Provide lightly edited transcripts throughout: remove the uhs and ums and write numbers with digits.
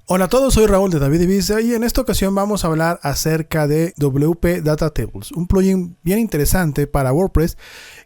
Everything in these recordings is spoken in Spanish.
Hola a todos, soy Raúl de David Ibiza y en esta ocasión vamos a hablar acerca de WP Data Tables, un plugin bien interesante para WordPress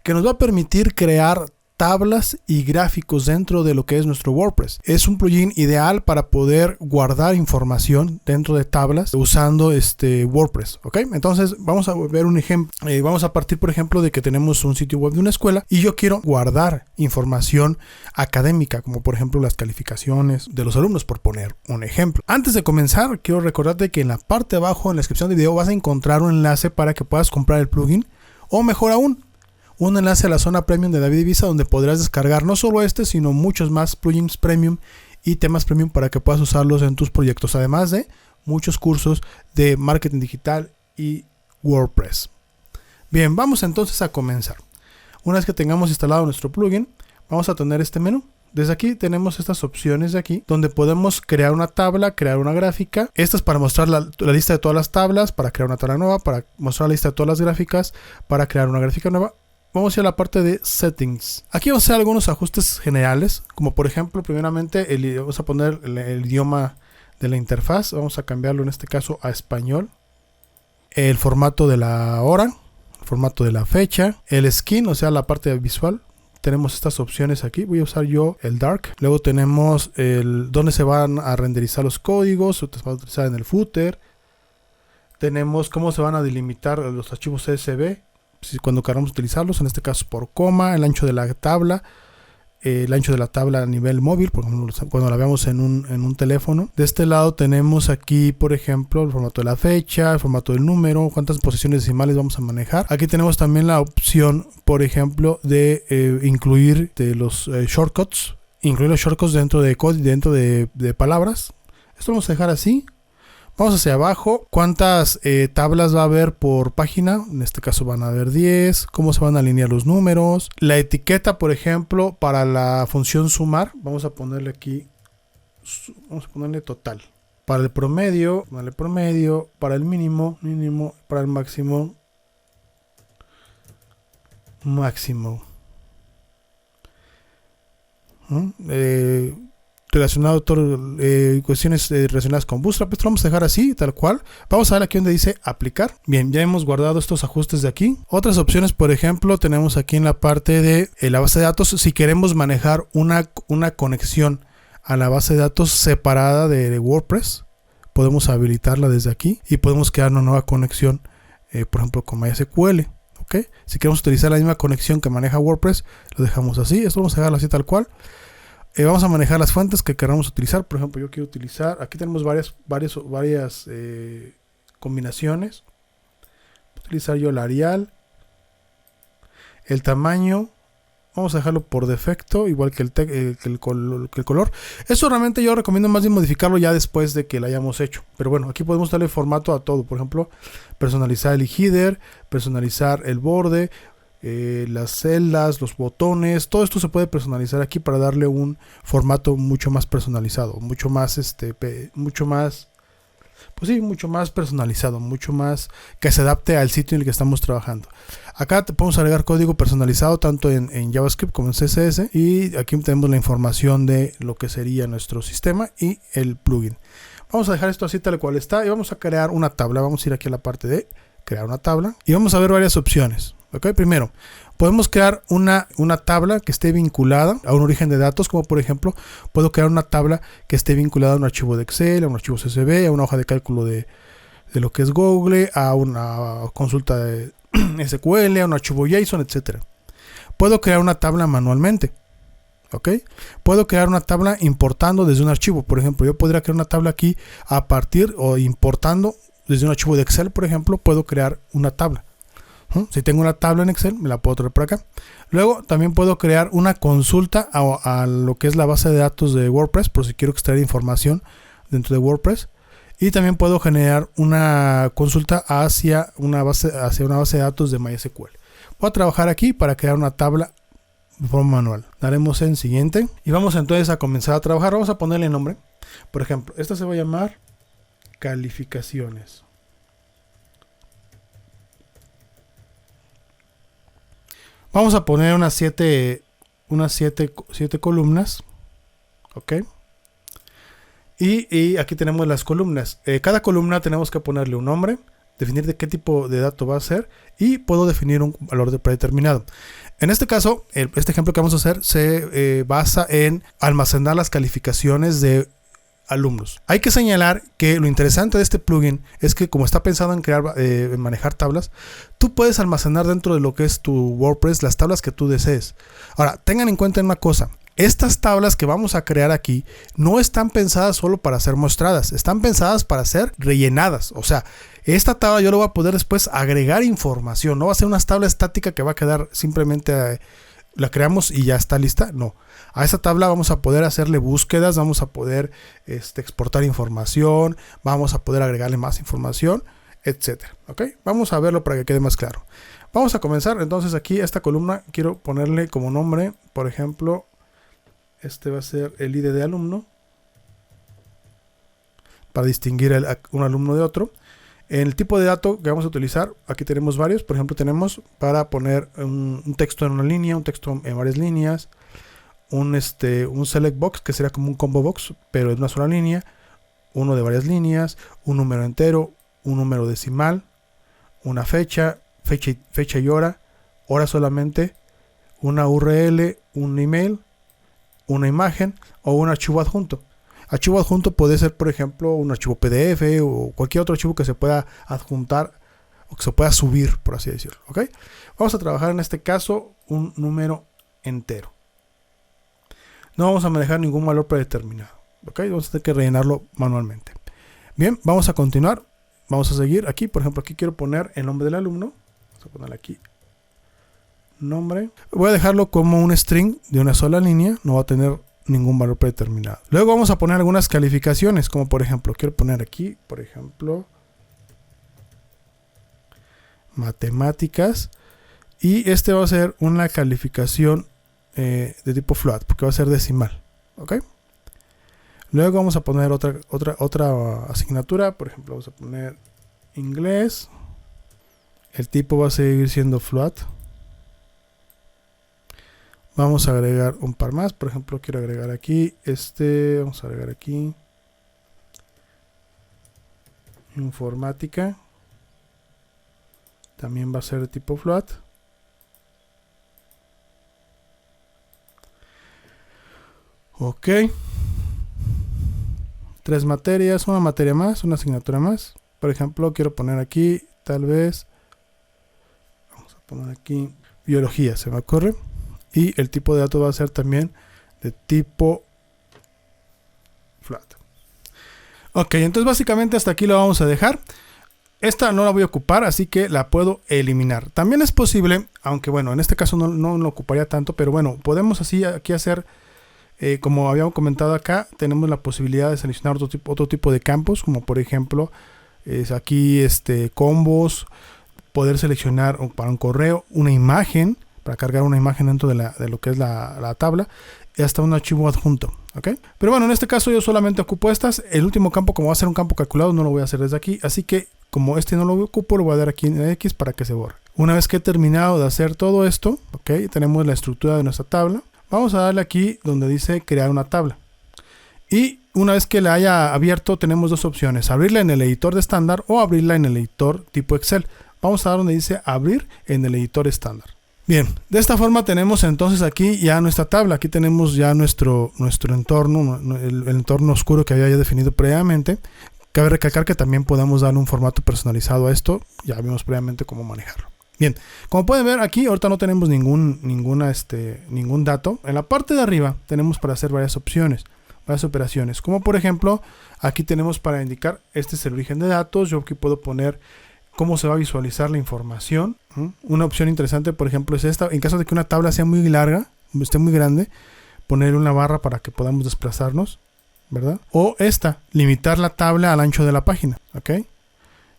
que nos va a permitir crear tablas y gráficos dentro de lo que es nuestro WordPress. Es un plugin ideal para poder guardar información dentro de tablas usando WordPress, ¿ok? Entonces vamos a ver un ejemplo. Vamos a partir, por ejemplo, de que tenemos un sitio web de una escuela y yo quiero guardar información académica, como por ejemplo las calificaciones de los alumnos, por poner un ejemplo. Antes de comenzar, quiero recordarte que en la parte de abajo, en la descripción del video, vas a encontrar un enlace para que puedas comprar el plugin, o mejor aún, un enlace a la zona premium de David Ibiza, donde podrás descargar no solo sino muchos más plugins premium y temas premium para que puedas usarlos en tus proyectos, además de muchos cursos de marketing digital y WordPress. Bien, vamos entonces a comenzar. Una vez que tengamos instalado nuestro plugin, vamos a tener este menú. Desde aquí tenemos estas opciones de aquí, donde podemos crear una tabla, crear una gráfica. Esta es para mostrar la lista de todas las tablas, para crear una tabla nueva, para mostrar la lista de todas las gráficas, para crear una gráfica nueva. Vamos a ir a la parte de Settings. Aquí vamos a hacer algunos ajustes generales, como por ejemplo, primeramente, vamos a poner el idioma de la interfaz. Vamos a cambiarlo en este caso a español. El formato de la hora, el formato de la fecha, el skin, o sea, la parte visual. Tenemos estas opciones aquí. Voy a usar yo el dark. Luego tenemos dónde se van a renderizar los códigos, se va a utilizar en el footer. Tenemos cómo se van a delimitar los archivos CSV. Cuando queramos utilizarlos, en este caso por coma, el ancho de la tabla, a nivel móvil, por ejemplo, cuando la veamos en un teléfono. De este lado tenemos aquí, por ejemplo, el formato de la fecha, el formato del número, cuántas posiciones decimales vamos a manejar. Aquí tenemos también la opción, por ejemplo, de incluir los shortcuts, dentro de palabras. Esto vamos a dejar así. Vamos hacia abajo, cuántas tablas va a haber por página, en este caso van a haber 10, cómo se van a alinear los números, la etiqueta, por ejemplo, para la función sumar, vamos a ponerle aquí, vamos a ponerle total, para el promedio, para el mínimo, para el máximo. Cuestiones relacionadas con Bootstrap. Esto lo vamos a dejar así, tal cual. Vamos a ver aquí donde dice aplicar. Bien, ya hemos guardado estos ajustes de aquí. Otras opciones, por ejemplo, tenemos aquí en la parte de la base de datos. Si queremos manejar una conexión a la base de datos separada de WordPress, podemos habilitarla desde aquí y podemos crear una nueva conexión, por ejemplo, con MySQL. ¿Okay? Si queremos utilizar la misma conexión que maneja WordPress, lo dejamos así. Esto vamos a dejarlo así tal cual. Vamos a manejar las fuentes que queramos utilizar. Por ejemplo, yo quiero utilizar, aquí tenemos varias combinaciones. Voy a utilizar yo el Arial, el tamaño, vamos a dejarlo por defecto, igual que el color. Eso realmente yo recomiendo más bien modificarlo ya después de que lo hayamos hecho. Pero bueno, aquí podemos darle formato a todo. Por ejemplo, personalizar el header, personalizar el borde, las celdas, los botones, todo esto se puede personalizar aquí para darle un formato mucho más personalizado, mucho más personalizado, mucho más que se adapte al sitio en el que estamos trabajando. Acá te podemos agregar código personalizado tanto en JavaScript como en CSS, y aquí tenemos la información de lo que sería nuestro sistema y el plugin. Vamos a dejar esto así tal cual está y vamos a crear una tabla. Vamos a ir aquí a la parte de crear una tabla y vamos a ver varias opciones. Okay, primero, podemos crear una tabla que esté vinculada a un origen de datos, como por ejemplo, puedo crear una tabla que esté vinculada a un archivo de Excel, a un archivo CSV, a una hoja de cálculo de lo que es Google, a una consulta de SQL, a un archivo JSON, etc. Puedo crear una tabla manualmente. ¿Okay? Puedo crear una tabla importando desde un archivo. Por ejemplo, yo podría crear una tabla aquí a partir o importando desde un archivo de Excel, por ejemplo, puedo crear una tabla. Si tengo una tabla en Excel, me la puedo traer por acá. Luego también puedo crear una consulta a lo que es la base de datos de WordPress, por si quiero extraer información dentro de WordPress. Y también puedo generar una consulta hacia una base de datos de MySQL. Voy a trabajar aquí para crear una tabla de forma manual. Daremos en siguiente y vamos entonces a comenzar a trabajar. Vamos a ponerle nombre. Por ejemplo, esta se va a llamar calificaciones. Vamos a poner unas 7 columnas. Ok. Y aquí tenemos las columnas. Cada columna tenemos que ponerle un nombre, definir de qué tipo de dato va a ser y puedo definir un valor predeterminado. En este caso, este ejemplo que vamos a hacer se basa en almacenar las calificaciones de alumnos. Hay que señalar que lo interesante de este plugin es que como está pensado en crear, en manejar tablas, tú puedes almacenar dentro de lo que es tu WordPress las tablas que tú desees. Ahora, tengan en cuenta una cosa. Estas tablas que vamos a crear aquí no están pensadas solo para ser mostradas, están pensadas para ser rellenadas. O sea, esta tabla yo le voy a poder después agregar información, no va a ser una tabla estática que va a quedar simplemente, la creamos y ya está lista. No, a esta tabla vamos a poder hacerle búsquedas, vamos a poder exportar información, vamos a poder agregarle más información, etcétera. ¿Ok? Vamos a verlo para que quede más claro. Vamos a comenzar entonces aquí esta columna, quiero ponerle como nombre, por ejemplo, este va a ser el ID de alumno para distinguir un alumno de otro. En el tipo de dato que vamos a utilizar, aquí tenemos varios. Por ejemplo, tenemos para poner un texto en una línea, un texto en varias líneas, un select box, que sería como un combo box, pero en una sola línea, uno de varias líneas, un número entero, un número decimal, una fecha y hora solamente, una URL, un email, una imagen o un archivo adjunto. Archivo adjunto puede ser, por ejemplo, un archivo PDF o cualquier otro archivo que se pueda adjuntar o que se pueda subir, por así decirlo. ¿Ok? Vamos a trabajar en este caso un número entero. No vamos a manejar ningún valor predeterminado. ¿Ok? Vamos a tener que rellenarlo manualmente. Bien, vamos a continuar. Vamos a seguir aquí. Por ejemplo, aquí quiero poner el nombre del alumno. Vamos a ponerle aquí nombre. Voy a dejarlo como un string de una sola línea, no va a tener ningún valor predeterminado. Luego vamos a poner algunas calificaciones, como por ejemplo, quiero poner aquí, por ejemplo, matemáticas, y este va a ser una calificación de tipo float, porque va a ser decimal. ¿Ok? Luego vamos a poner otra asignatura, por ejemplo, vamos a poner inglés. El tipo va a seguir siendo float. Vamos a agregar un par más, por ejemplo, quiero agregar aquí vamos a agregar aquí informática, también va a ser de tipo float. Ok, 3 materias, una materia más, una asignatura más. Por ejemplo, quiero poner aquí, tal vez, vamos a poner aquí biología, se me ocurre. Y el tipo de dato va a ser también de tipo flat. Ok, entonces básicamente hasta aquí lo vamos a dejar. Esta no la voy a ocupar, así que la puedo eliminar. También es posible, aunque bueno, en este caso no lo ocuparía tanto, pero bueno, podemos así aquí hacer, como habíamos comentado acá, tenemos la posibilidad de seleccionar otro tipo de campos, como por ejemplo, aquí combos, poder seleccionar para un correo, una imagen, para cargar una imagen dentro de lo que es la tabla, y hasta un archivo adjunto. ¿Ok? Pero bueno, en este caso yo solamente ocupo estas. El último campo, como va a ser un campo calculado, no lo voy a hacer desde aquí, así que como no lo ocupo, lo voy a dar aquí en X para que se borre. Una vez que he terminado de hacer todo esto, ¿ok? Tenemos la estructura de nuestra tabla. Vamos a darle aquí donde dice crear una tabla. Y una vez que la haya abierto, tenemos dos opciones: abrirla en el editor de estándar o abrirla en el editor tipo Excel. Vamos a dar donde dice abrir en el editor estándar. Bien, de esta forma tenemos entonces aquí ya nuestra tabla. Aquí tenemos ya nuestro entorno, el entorno oscuro que había ya definido previamente. Cabe recalcar que también podemos darle un formato personalizado a esto. Ya vimos previamente cómo manejarlo. Bien, como pueden ver aquí, ahorita no tenemos ningún dato. En la parte de arriba tenemos para hacer varias opciones, varias operaciones. Como por ejemplo, aquí tenemos para indicar, este es el origen de datos. Yo aquí puedo poner cómo se va a visualizar la información. Una opción interesante, por ejemplo, es esta. En caso de que una tabla sea muy larga, esté muy grande, poner una barra para que podamos desplazarnos, ¿verdad? O esta, limitar la tabla al ancho de la página. ¿Ok?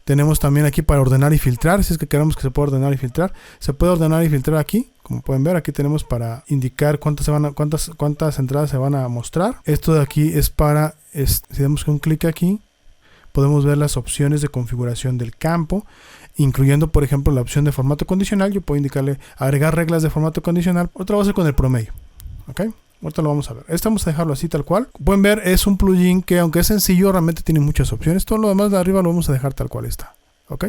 Tenemos también aquí para ordenar y filtrar. Si es que queremos que se pueda ordenar y filtrar, se puede ordenar y filtrar aquí. Como pueden ver, aquí tenemos para indicar cuántas entradas se van a mostrar. Esto de aquí es para, si damos un clic aquí, podemos ver las opciones de configuración del campo, incluyendo por ejemplo la opción de formato condicional. Yo puedo indicarle agregar reglas de formato condicional. Otra va a ser con el promedio. ¿Ok? Ahorita lo vamos a ver. Este vamos a dejarlo así tal cual. Pueden ver, es un plugin que aunque es sencillo, realmente tiene muchas opciones. Todo lo demás de arriba lo vamos a dejar tal cual está. ¿Ok?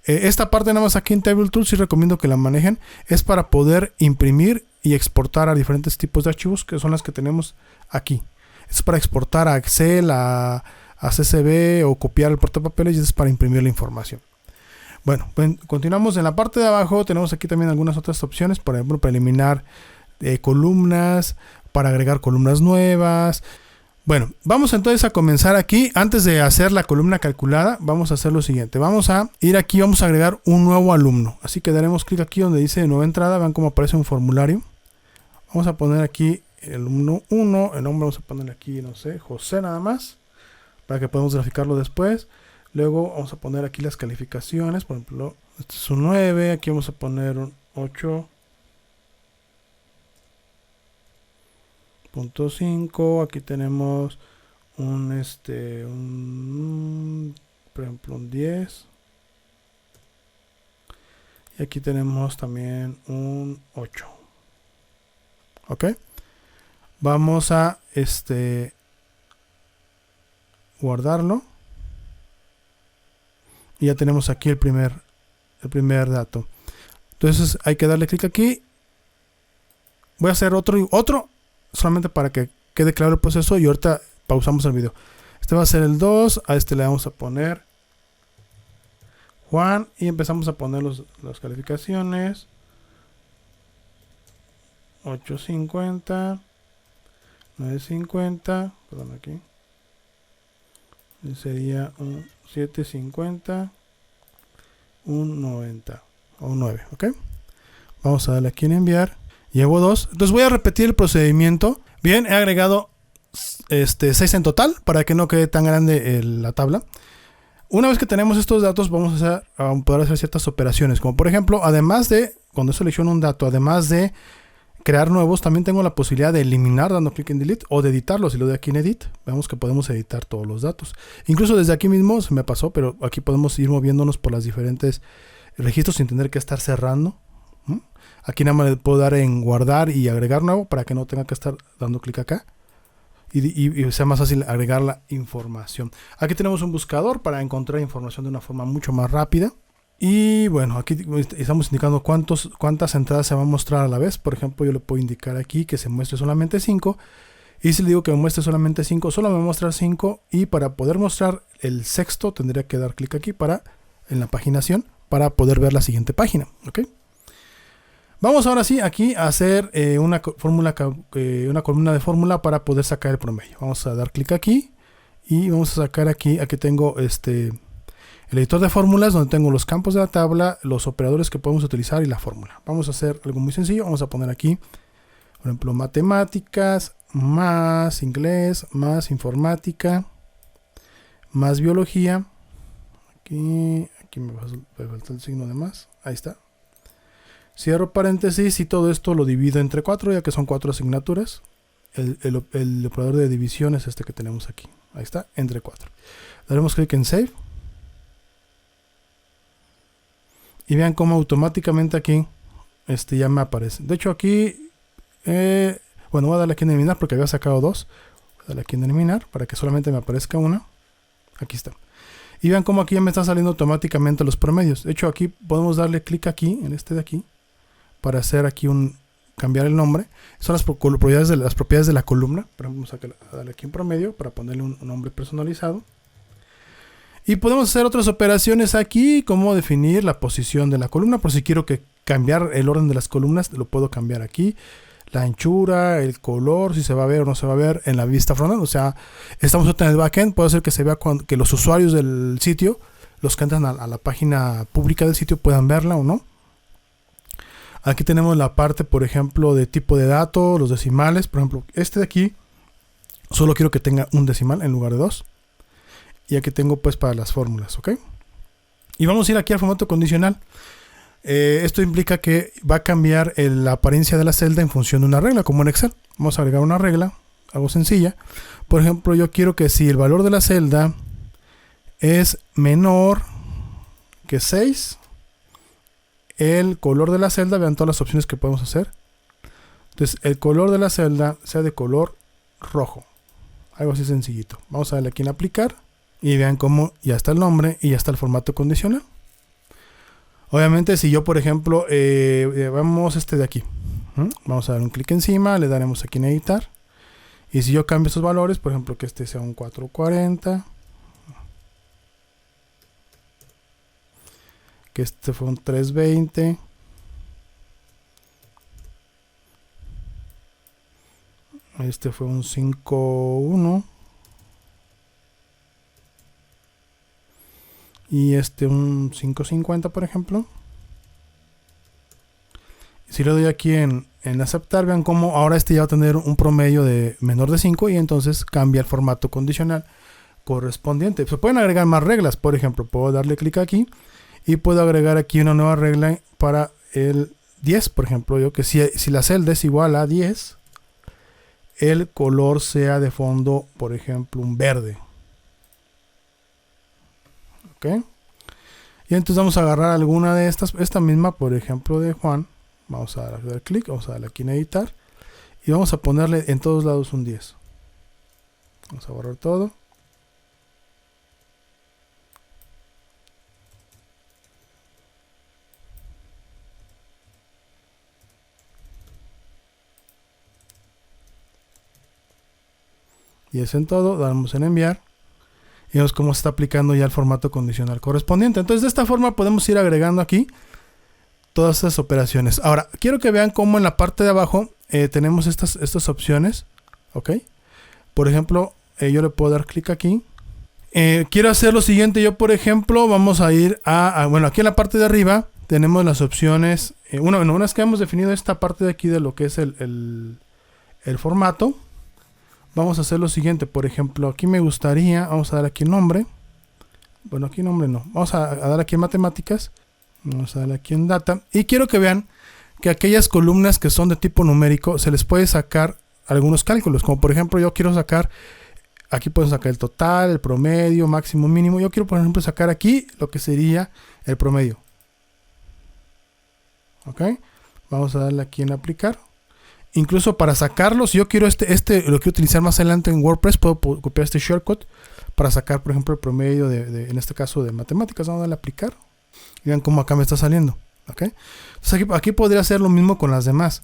Esta parte nada más aquí en Table Tools sí recomiendo que la manejen. Es para poder imprimir y exportar a diferentes tipos de archivos, que son las que tenemos aquí. Es para exportar a Excel, a CSV o copiar el portapapeles, y es para imprimir la información. Bueno, pues continuamos. En la parte de abajo tenemos aquí también algunas otras opciones, por ejemplo, para eliminar columnas, para agregar columnas nuevas. Bueno, vamos entonces a comenzar aquí. Antes de hacer la columna calculada, vamos a hacer lo siguiente. Vamos a ir aquí, vamos a agregar un nuevo alumno. Así que daremos clic aquí donde dice nueva entrada. Vean cómo aparece un formulario. Vamos a poner aquí el alumno 1. El nombre vamos a poner aquí, no sé, José nada más, para que podamos graficarlo después. Luego vamos a poner aquí las calificaciones. Por ejemplo, este es un 9. Aquí vamos a poner un 8.5. Aquí tenemos un por ejemplo un 10. Y aquí tenemos también un 8. Ok. Vamos a guardarlo. Y ya tenemos aquí el primer dato. Entonces hay que darle clic aquí. Voy a hacer otro solamente para que quede claro el proceso, y ahorita pausamos el video. Este va a ser el 2. A este le vamos a poner Juan y empezamos a poner las calificaciones. 8.50, 9.50, perdón, aquí sería un 7.50, un 90 o un 9. Ok, vamos a darle aquí en enviar. Llevo 2. Entonces voy a repetir el procedimiento. Bien, he agregado 6 en total para que no quede tan grande la tabla. Una vez que tenemos estos datos, vamos a poder hacer ciertas operaciones, como por ejemplo, además de, cuando selecciono un dato, además de crear nuevos, también tengo la posibilidad de eliminar dando clic en Delete, o de editarlos. Si lo doy aquí en Edit, vemos que podemos editar todos los datos. Incluso desde aquí mismo se me pasó, pero aquí podemos ir moviéndonos por los diferentes registros sin tener que estar cerrando. Aquí nada más le puedo dar en guardar y agregar nuevo para que no tenga que estar dando clic acá. Y sea más fácil agregar la información. Aquí tenemos un buscador para encontrar información de una forma mucho más rápida. Y bueno, aquí estamos indicando cuántas entradas se van a mostrar a la vez. Por ejemplo, yo le puedo indicar aquí que se muestre solamente 5. Y si le digo que me muestre solamente 5, solo me va a mostrar 5. Y para poder mostrar el sexto, tendría que dar clic aquí en la paginación para poder ver la siguiente página. ¿Ok? Vamos ahora sí aquí a hacer una columna de fórmula para poder sacar el promedio. Vamos a dar clic aquí y vamos a sacar aquí tengo el editor de fórmulas, donde tengo los campos de la tabla, los operadores que podemos utilizar y la fórmula. Vamos a hacer algo muy sencillo. Vamos a poner aquí, por ejemplo, matemáticas, más inglés, más informática, más biología. Aquí me falta el signo de más. Ahí está. Cierro paréntesis y todo esto lo divido entre 4, ya que son 4 asignaturas. El operador de división es este que tenemos aquí. Ahí está, entre 4. Daremos clic en Save. Y vean cómo automáticamente aquí ya me aparece. De hecho aquí, bueno, voy a darle aquí en eliminar porque había sacado 2. Voy a darle aquí en eliminar para que solamente me aparezca una. Aquí está. Y vean cómo aquí ya me están saliendo automáticamente los promedios. De hecho aquí podemos darle clic aquí, en este de aquí, para hacer aquí cambiar el nombre. Son las propiedades de la columna. Por ejemplo, vamos a darle aquí en promedio para ponerle un nombre personalizado. Y podemos hacer otras operaciones aquí, como definir la posición de la columna. Por si quiero cambiar el orden de las columnas, lo puedo cambiar aquí. La anchura, el color, si se va a ver o no se va a ver en la vista frontal. O sea, estamos en el backend, puede ser que se vea que los usuarios del sitio, los que entran a la página pública del sitio, puedan verla o no. Aquí tenemos la parte, por ejemplo, de tipo de dato, los decimales. Por ejemplo, este de aquí, solo quiero que tenga un decimal en lugar de 2. Y aquí tengo pues para las fórmulas, ¿ok? Y vamos a ir aquí al formato condicional. Esto implica que va a cambiar la apariencia de la celda en función de una regla, como en Excel. Vamos a agregar una regla, algo sencilla. Por ejemplo, yo quiero que si el valor de la celda es menor que 6, el color de la celda, vean todas las opciones que podemos hacer. Entonces el color de la celda sea de color rojo. Algo así sencillito. Vamos a darle aquí en aplicar. Y vean cómo ya está el nombre y ya está el formato condicional. Obviamente si yo por ejemplo, vamos de aquí. Vamos a dar un clic encima, le daremos aquí en editar. Y si yo cambio estos valores, por ejemplo que este sea un 440. Que este fue un 320. Este fue un 5.1. Y este un 5.50 por ejemplo. Si le doy aquí en aceptar, vean cómo ahora este ya va a tener un promedio de menor de 5 y entonces cambia el formato condicional correspondiente. Se pueden agregar más reglas, por ejemplo, puedo darle clic aquí y puedo agregar aquí una nueva regla para el 10, por ejemplo, yo que si la celda es igual a 10, el color sea de fondo, por ejemplo, un verde. ¿Ok? Y entonces vamos a agarrar alguna de estas, esta misma, por ejemplo, de Juan. Vamos a dar clic, vamos a darle aquí en editar. Y vamos a ponerle en todos lados un 10. Vamos a borrar todo. Y es en todo, damos en enviar. Y vemos cómo se está aplicando ya el formato condicional correspondiente. Entonces de esta forma podemos ir agregando aquí todas estas operaciones. Ahora, quiero que vean cómo en la parte de abajo tenemos estas opciones. ¿Ok? Por ejemplo, yo le puedo dar clic aquí. Quiero hacer lo siguiente. Yo, por ejemplo, vamos a ir bueno, aquí en la parte de arriba tenemos las opciones. Una vez que hemos definido esta parte de aquí de lo que es el formato, vamos a hacer lo siguiente. Por ejemplo, aquí me gustaría, vamos a dar aquí nombre. Bueno, aquí nombre no. Vamos a dar aquí en matemáticas. Vamos a darle aquí en data. Y quiero que vean que aquellas columnas que son de tipo numérico se les puede sacar algunos cálculos. Como por ejemplo yo quiero sacar, aquí puedo sacar el total, el promedio, máximo, mínimo. Yo quiero por ejemplo sacar aquí lo que sería el promedio. Ok. Vamos a darle aquí en aplicar. Incluso para sacarlo, si yo quiero lo quiero utilizar más adelante en WordPress, puedo copiar este shortcut para sacar por ejemplo el promedio en este caso de matemáticas. Vamos a darle a aplicar. Y vean cómo acá me está saliendo. ¿Ok? Entonces aquí podría hacer lo mismo con las demás,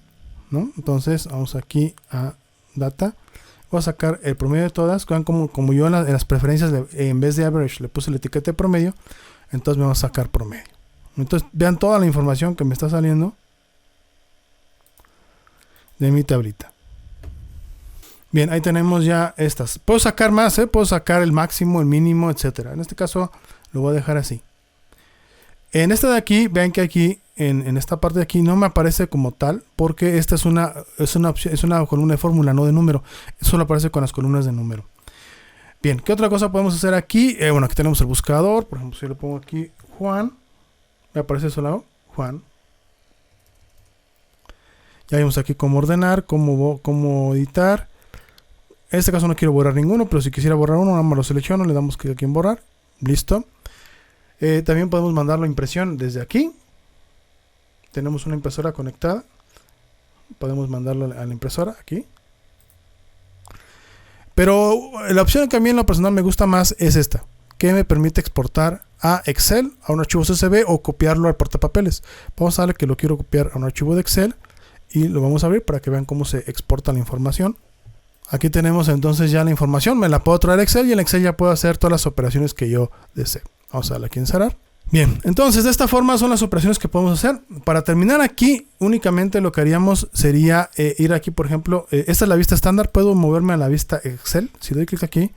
¿no? Entonces vamos aquí a data. Voy a sacar el promedio de todas. Vean como yo en las preferencias en vez de average le puse la etiqueta de promedio. Entonces me va a sacar promedio. Entonces vean toda la información que me está saliendo de mi tablita. Bien, ahí tenemos ya estas. Puedo sacar más, puedo sacar el máximo, el mínimo, etcétera. En este caso lo voy a dejar así. En esta de aquí, vean que aquí, en esta parte de aquí, no me aparece como tal, porque esta es una columna de fórmula, no de número. Solo aparece con las columnas de número. Bien, ¿qué otra cosa podemos hacer aquí? Bueno, aquí tenemos el buscador. Por ejemplo, si yo le pongo aquí Juan, me aparece solo Juan. Ya vimos aquí cómo ordenar, cómo editar. En este caso no quiero borrar ninguno, pero si quisiera borrar uno, nada más lo selecciono, le damos clic aquí en borrar. Listo. También podemos mandarlo a impresión desde aquí. Tenemos una impresora conectada. Podemos mandarlo a la impresora aquí. Pero la opción que a mí en lo personal me gusta más es esta, que me permite exportar a Excel, a un archivo CSV o copiarlo al portapapeles. Vamos a darle que lo quiero copiar a un archivo de Excel y lo vamos a abrir para que vean cómo se exporta la información. Aquí tenemos entonces ya la información, me la puedo traer a Excel y en Excel ya puedo hacer todas las operaciones que yo desee. Vamos a darle aquí en cerrar. Bien, entonces de esta forma son las operaciones que podemos hacer. Para terminar aquí, únicamente lo que haríamos sería ir aquí, por ejemplo, esta es la vista estándar, puedo moverme a la vista Excel. Si doy clic aquí,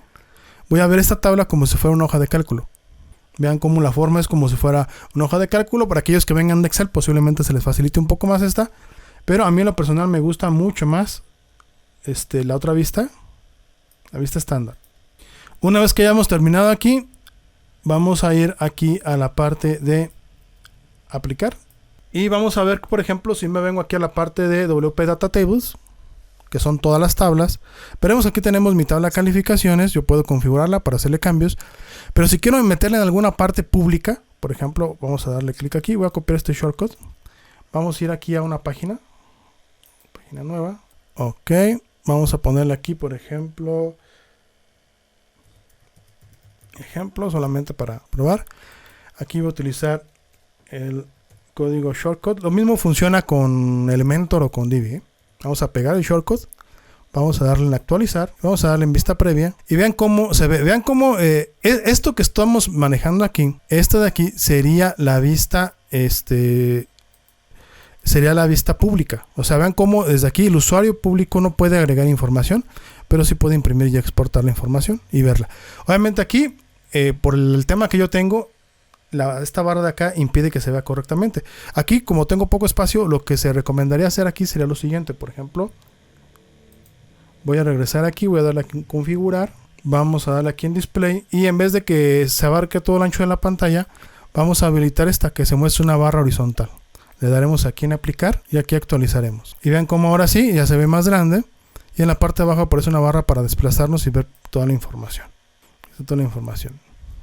voy a ver esta tabla como si fuera una hoja de cálculo. Vean cómo la forma es como si fuera una hoja de cálculo. Para aquellos que vengan de Excel, posiblemente se les facilite un poco más esta. Pero a mí en lo personal me gusta mucho más la otra vista, la vista estándar. Una vez que hayamos terminado aquí, vamos a ir aquí a la parte de aplicar. Y vamos a ver, por ejemplo, si me vengo aquí a la parte de WP Data Tables, que son todas las tablas. Veremos aquí tenemos mi tabla de calificaciones. Yo puedo configurarla para hacerle cambios. Pero si quiero meterla en alguna parte pública, por ejemplo, vamos a darle clic aquí. Voy a copiar este shortcut. Vamos a ir aquí a una página página nueva. Ok, vamos a ponerle aquí, por ejemplo, solamente para probar. Aquí voy a utilizar el código shortcut. Lo mismo funciona con Elementor o con Divi, ¿eh? Vamos a pegar el shortcut. Vamos a darle en actualizar. Vamos a darle en vista previa. Y vean cómo se ve. Vean cómo esto que estamos manejando aquí. Esta de aquí sería la vista. Sería la vista pública. O sea, vean cómo desde aquí el usuario público no puede agregar información. Pero sí puede imprimir y exportar la información y verla. Obviamente aquí, por el tema que yo tengo, esta barra de acá impide que se vea correctamente. Aquí, como tengo poco espacio, lo que se recomendaría hacer aquí sería lo siguiente. Por ejemplo, voy a regresar aquí, voy a darle aquí en configurar, vamos a darle aquí en display y en vez de que se abarque todo el ancho de la pantalla, vamos a habilitar esta que se muestre una barra horizontal. Le daremos aquí en aplicar y aquí actualizaremos. Y vean cómo ahora sí, ya se ve más grande y en la parte de abajo aparece una barra para desplazarnos y ver toda la información.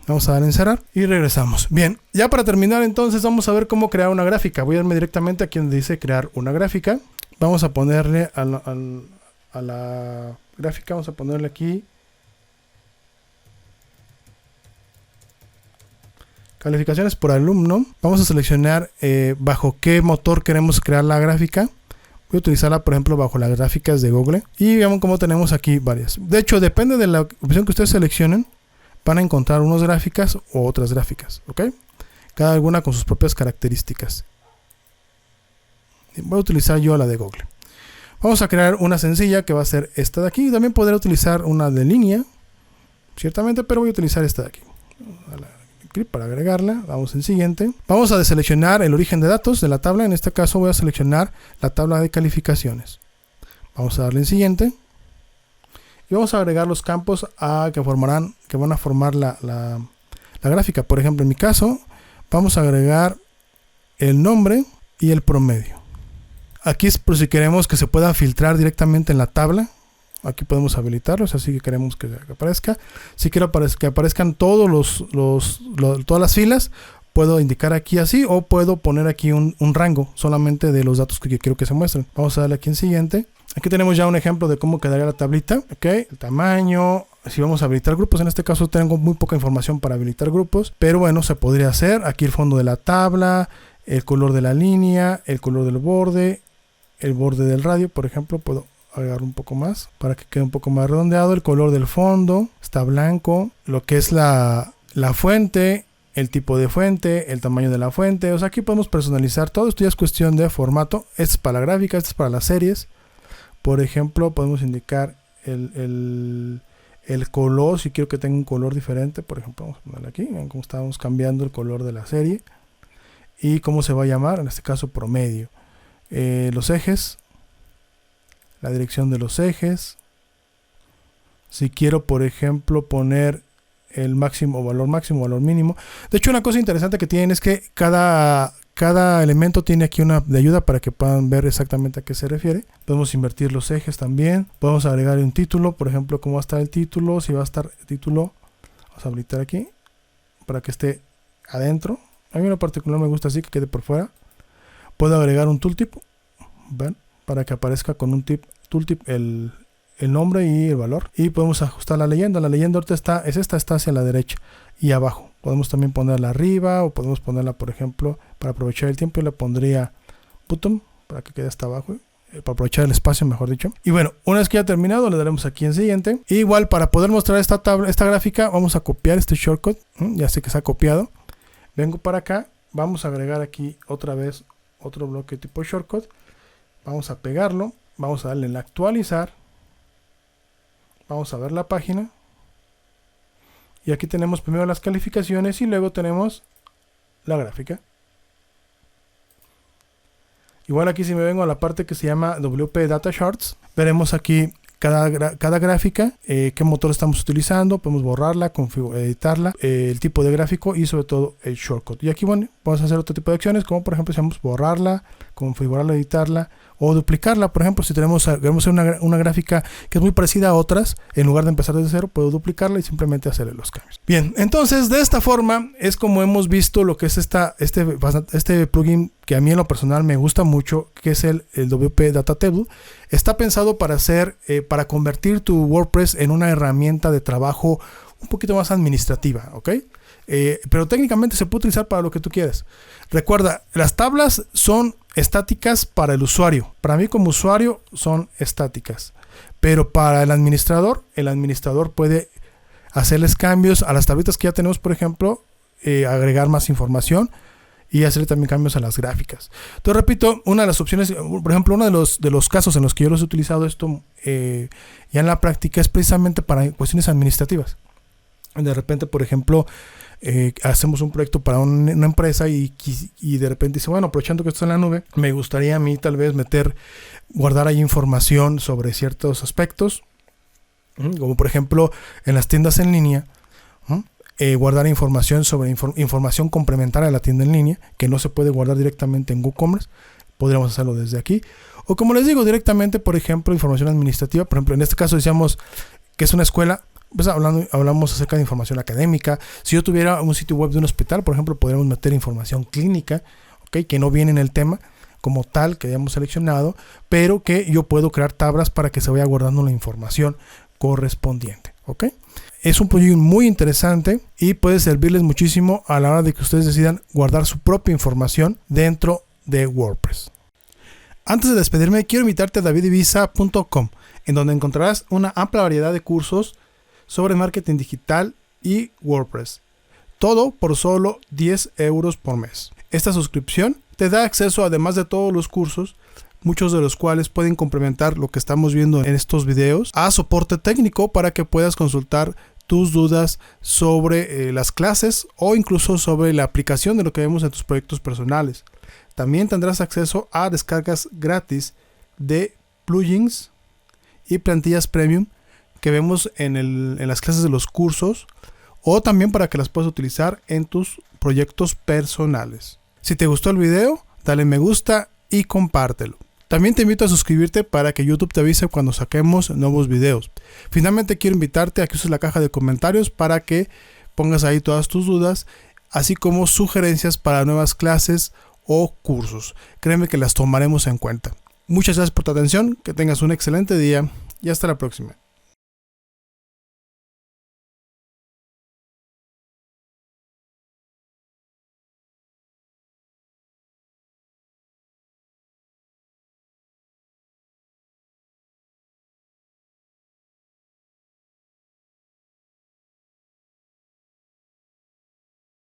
Vamos a dar en cerrar y regresamos. Bien, ya para terminar entonces vamos a ver cómo crear una gráfica. Voy a irme directamente aquí donde dice crear una gráfica. Vamos a ponerle a la gráfica, vamos a ponerle aquí calificaciones por alumno. Vamos a seleccionar bajo qué motor queremos crear la gráfica. Voy a utilizarla, por ejemplo, bajo las gráficas de Google. Y veamos cómo tenemos aquí varias. De hecho, depende de la opción que ustedes seleccionen, van a encontrar unas gráficas o otras gráficas, ¿ok? Cada una con sus propias características. Voy a utilizar yo la de Google. Vamos a crear una sencilla que va a ser esta de aquí. También podré utilizar una de línea, ciertamente, pero voy a utilizar esta de aquí. Para agregarla, vamos en siguiente. Vamos a deseleccionar el origen de datos de la tabla. En este caso voy a seleccionar la tabla de calificaciones. Vamos a darle en siguiente. Y vamos a agregar los campos que van a formar la gráfica. Por ejemplo, en mi caso, vamos a agregar el nombre y el promedio. Aquí es por si queremos que se pueda filtrar directamente en la tabla. Aquí podemos habilitarlos, así que queremos que aparezca. Si quiero que aparezcan todas las filas, puedo indicar aquí así o puedo poner aquí un rango solamente de los datos que yo quiero que se muestren. Vamos a darle aquí en siguiente. Aquí tenemos ya un ejemplo de cómo quedaría la tablita. Ok, el tamaño. Si vamos a habilitar grupos, en este caso tengo muy poca información para habilitar grupos, pero bueno, se podría hacer. Aquí el fondo de la tabla, el color de la línea, el color del borde, el borde del radio, por ejemplo, puedo agregar un poco más para que quede un poco más redondeado. El color del fondo está blanco, lo que es la fuente, el tipo de fuente, el tamaño de la fuente. O sea, aquí podemos personalizar todo. Esto ya es cuestión de formato. Este es para la gráfica, este es para las series. Por ejemplo, podemos indicar el color, si quiero que tenga un color diferente. Por ejemplo, vamos a ponerle aquí, vean cómo estamos cambiando el color de la serie y cómo se va a llamar, en este caso promedio. Los ejes, la dirección de los ejes. Si quiero, por ejemplo, poner el máximo, valor mínimo. De hecho, una cosa interesante que tienen es que cada elemento tiene aquí una de ayuda para que puedan ver exactamente a qué se refiere. Podemos invertir los ejes también. Podemos agregar un título, por ejemplo, cómo va a estar el título. Si va a estar el título, vamos a habilitar aquí para que esté adentro. A mí en lo particular me gusta así, que quede por fuera. Puedo agregar un tooltip, ¿ven? Para que aparezca con un tooltip el nombre y el valor. Y podemos ajustar la leyenda. La leyenda ahorita está hacia la derecha y abajo. Podemos también ponerla arriba o podemos ponerla, por ejemplo, para aprovechar el tiempo, yo le pondría bottom para que quede hasta abajo, para aprovechar el espacio, mejor dicho. Y bueno, una vez que ya terminado, le daremos aquí en siguiente. Y igual, para poder mostrar esta gráfica, vamos a copiar este shortcut. Ya sé que se ha copiado. Vengo para acá, vamos a agregar aquí otra vez otro bloque tipo shortcut. Vamos a pegarlo, vamos a darle en actualizar. Vamos a ver la página. Y aquí tenemos primero las calificaciones y luego tenemos la gráfica. Igual aquí si me vengo a la parte que se llama WP Data Charts, veremos aquí cada gráfica, qué motor estamos utilizando, podemos borrarla, editarla, el tipo de gráfico y sobre todo el shortcut. Y aquí bueno, vamos a hacer otro tipo de acciones, como por ejemplo si vamos a borrarla, configurarla, editarla o duplicarla. Por ejemplo, si queremos hacer una gráfica que es muy parecida a otras, en lugar de empezar desde cero, puedo duplicarla y simplemente hacerle los cambios. Bien, entonces de esta forma es como hemos visto lo que es este plugin que a mí en lo personal me gusta mucho, que es el WP Data Table. Está pensado para convertir tu WordPress en una herramienta de trabajo un poquito más administrativa, ¿ok? Pero técnicamente se puede utilizar para lo que tú quieras. Recuerda, las tablas son estáticas para el usuario. Para mí como usuario son estáticas. Pero para el administrador puede hacerles cambios a las tablitas que ya tenemos, por ejemplo, agregar más información y hacer también cambios a las gráficas. Entonces, repito, una de las opciones, por ejemplo, uno de los casos en los que yo los he utilizado esto ya en la práctica es precisamente para cuestiones administrativas. De repente, por ejemplo, hacemos un proyecto para una empresa y de repente dice, bueno, aprovechando que esto está en la nube, me gustaría a mí tal vez guardar ahí información sobre ciertos aspectos, como por ejemplo en las tiendas en línea, guardar información sobre información complementaria a la tienda en línea, que no se puede guardar directamente en WooCommerce. Podríamos hacerlo desde aquí. O como les digo, directamente, por ejemplo, información administrativa. Por ejemplo, en este caso decíamos que es una escuela, pues hablamos acerca de información académica. Si yo tuviera un sitio web de un hospital, por ejemplo, podríamos meter información clínica, ¿okay? Que no viene en el tema como tal que hayamos seleccionado, pero que yo puedo crear tablas para que se vaya guardando la información correspondiente, ¿ok? Es un plugin muy interesante y puede servirles muchísimo a la hora de que ustedes decidan guardar su propia información dentro de WordPress. Antes de despedirme, quiero invitarte a davidivisa.com, en donde encontrarás una amplia variedad de cursos sobre marketing digital y WordPress. Todo por solo 10 euros por mes. Esta suscripción te da acceso, además de todos los cursos, muchos de los cuales pueden complementar lo que estamos viendo en estos videos, a soporte técnico para que puedas consultar tus dudas sobre las clases o incluso sobre la aplicación de lo que vemos en tus proyectos personales. También tendrás acceso a descargas gratis de plugins y plantillas premium que vemos en las clases de los cursos, o también para que las puedas utilizar en tus proyectos personales. Si te gustó el video, dale me gusta y compártelo. También te invito a suscribirte para que YouTube te avise cuando saquemos nuevos videos. Finalmente quiero invitarte a que uses la caja de comentarios para que pongas ahí todas tus dudas, así como sugerencias para nuevas clases o cursos. Créeme que las tomaremos en cuenta. Muchas gracias por tu atención, que tengas un excelente día y hasta la próxima.